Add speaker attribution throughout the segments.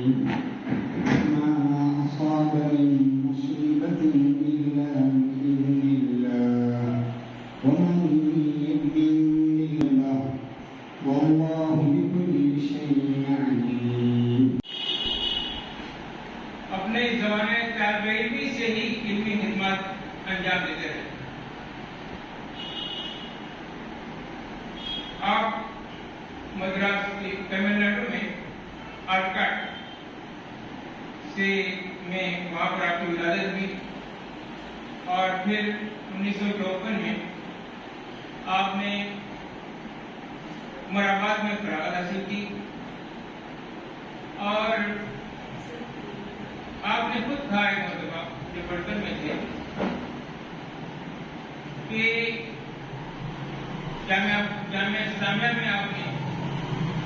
Speaker 1: ما أصاب من مصيبة إلا بإذن الله ومن يؤمن بالله والله بكل شيء عليم.
Speaker 2: اپنے زمانے طالب علمی سے ہی علمی خدمات انجام دیتے رہے. آپ مدراس تمل ناڈو میں آرکاٹ سے میں وہاں پر آپ کی ولادت ہوئی اور پھر 1954 میں آپ نے عمر آباد میں فراغت حاصل کی اور آپ نے خود کہا ایک مرتبہ جو برتن میں تھے کہ جامعہ اسلامیہ میں آپ نے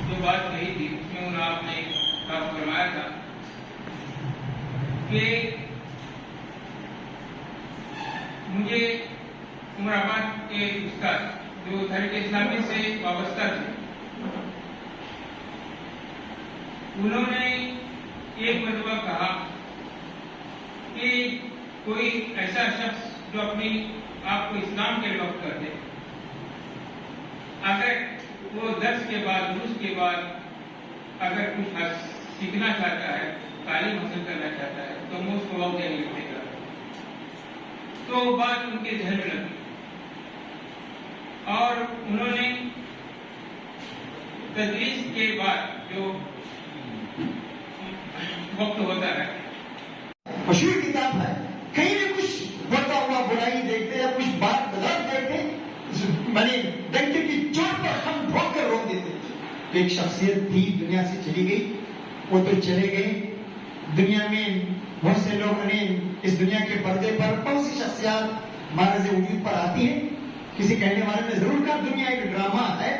Speaker 2: جو بات کہی تھی اس میں آپ نے فرمایا تھا کہ مجھے عمر آباد کے استاد جو تحریک اسلامی سے وابستہ تھے انہوں نے ایک مرتبہ کہا کہ کوئی ایسا شخص جو اپنی آپ کو اسلام کے وقت کر دے اگر وہ درس کے بعد دروس کے بعد اگر کچھ سیکھنا چاہتا ہے تعلیم حاصل کرنا چاہتا ہے تو وہ اس کو وقت نہیں لکھے گا. تو وہ بات ان کے ذہن میں لگی اور انہوں نے تدریس کے بعد جو وقت ہوتا ہے
Speaker 3: مشہور کتاب ہے کہیں بھی کچھ بڑھتا ہوا برائی دیکھتے یا کچھ بات غلط دیکھتے میں ڈنڈے کی چوٹ پر ہم ڈھوک کر روک دیتے. ایک شخصیت تھی دنیا سے چلی گئی وہ تو چلے گئے. دنیا میں بہت سے لوگ اس دنیا کے پردے پر بہت سی شخصیات مہاراج وجود پر آتی ہیں. کسی کہنے والے نے ضرور کہا دنیا ایک ڈرامہ ہے.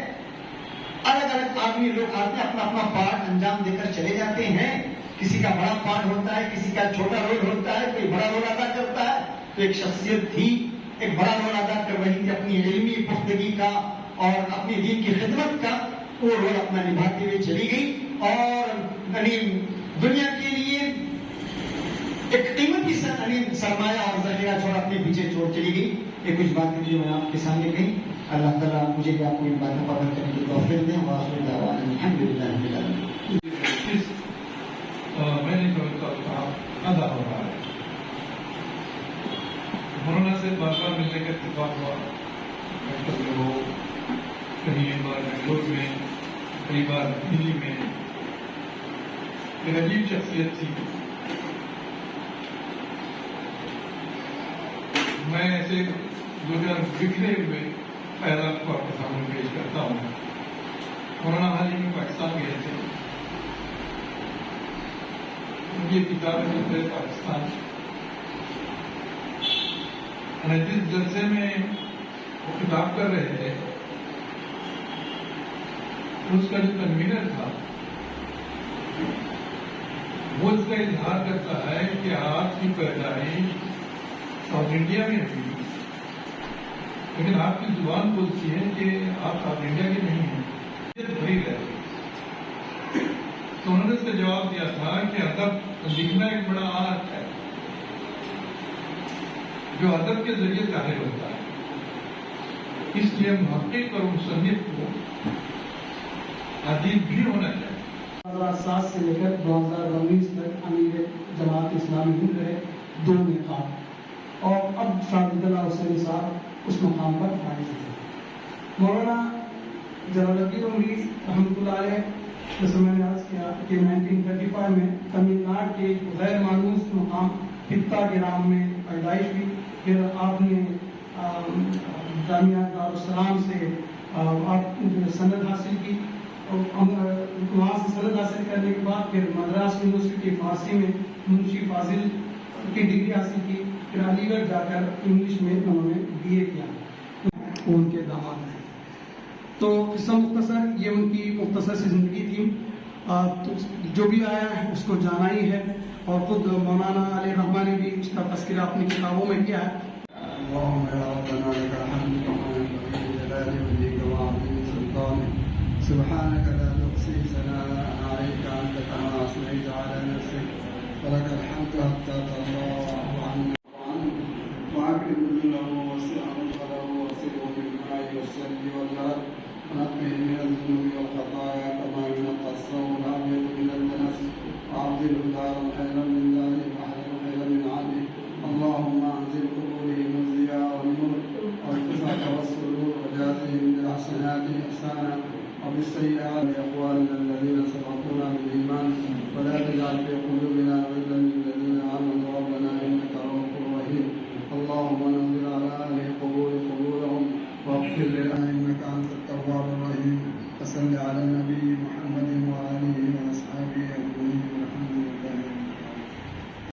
Speaker 3: الگ الگ آدمی لوگ آتے ہیں اپنا اپنا پارٹ انجام دے کر چلے جاتے ہیں. کسی کا بڑا پارٹ ہوتا ہے کسی کا چھوٹا رول ہوتا ہے کوئی بڑا رول ادا کرتا ہے. تو ایک شخصیت تھی ایک بڑا رول ادا کر رہی تھی اپنی علمی پختگی کا اور اپنی دین کی خدمت کا وہ رول اپنا نبھاتے ہوئے چلی گئی اور دنیا کے لیے ایک قیمتی سرمایہ اور ذخیرہ چھوڑ اپنے پیچھے چھوڑ چلی گئی. یہ کچھ باتیں جو میں آپ کے سامنے کہیں اللہ تعالیٰ مجھے بھی آپ کو ان باتوں پر عمل کرنے کی توفیق دیں. وآخر دعوانا الحمدللہ رب العالمین.
Speaker 4: میں نے جو ادا ہو رہا ہے مولانا سے بار بار ملنے کا اتفاق ہوا. وہ کہیں بار بنگلور میں کئی بار دلی میں. ایک عجیب شخصیت تھی. میں ایسے دو چار بکھرے ہوئے خیالات کو آپ کے سامنے پیش کرتا ہوں. مولانا حال ہی میں پاکستان گئے تھے. یہ کتاب ہے پاکستان. جس جلسے میں وہ کتاب کر رہے تھے اس کا جو کنوینر تھا وہ اس کا اظہار کرتا ہے کہ آپ کی پیدائش ساؤتھ انڈیا میں ہوئی لیکن آپ کی زبان بولتی ہے کہ آپ ساؤتھ انڈیا کے نہیں ہیں. تو انہوں نے اس کا جواب دیا تھا کہ ادب لکھنا ایک بڑا آرٹ ہے جو ادب کے ذریعے ظاہر ہوتا ہے. اس لیے محقق اور مصنف کو ادیب بھی ہونا چاہیے.
Speaker 5: 2007 سے لے کر 2019 تک امیر جماعت اسلامی ہند رہے 2 نقاب اور اب ساجد اللہ حسین صاحب اس مقام پر فائز ہیں. مولانا جلال الدین عمری رحمۃ اللہ علیہ جیسے میں نے عرض کیا کہ 1935 میں تمل ناڈو کے غیر مانوس مقام پتا گرام میں پیدائش ہوئی. پھر آپ نے جامعہ دارالسلام سے آپ سند حاصل کی اور وہاں سے سند حاصل کرنے کے بعد پھر مدراس یونیورسٹی فارسی میں منشی فاضل کی ڈگری حاصل کی. پھر علی گڑھ جا کر انگلش میں انہوں نے BA کیا. ان کے داماد ہیں. تو قصہ مختصر یہ ان کی مختصر سی زندگی تھی. جو بھی آیا ہے اس کو جانا ہی ہے اور خود مولانا علیہ الرحمٰن نے بھی اس کا تذکرہ اپنی کتابوں میں کیا ہے.
Speaker 1: اللهم يا ربنا لك الحمد كما ينبغي لجلال وجهك وعظيم سلطانك سبحانك لا نحصي ثناء عليك انت كما اثنيت على ولك الحمد حتى ترضى عنا وأكرم له وسع مدخله وسعه بالماء والثلج والبرد ونقه من الذنوب والخطايا كما ينقى الثوب الأبيض من الدنس وأبدله دارا خيرا من داره وأهلا خيرا من عهده اللهم أنزل قبورهم الضياء والنور والفسحة والسرور وجازهم بالحسنات إحسانا وبالسيئات لإخواننا الذين سبقونا بالإيمان ولا تجعل في قلوبنا غلا للذين آمنوا ربنا إنك رؤوف رحيم اللهم نزل على أهل القبور قبورهم واغفر لنا إنك أنت التواب الرحيم وصل على النبي محمد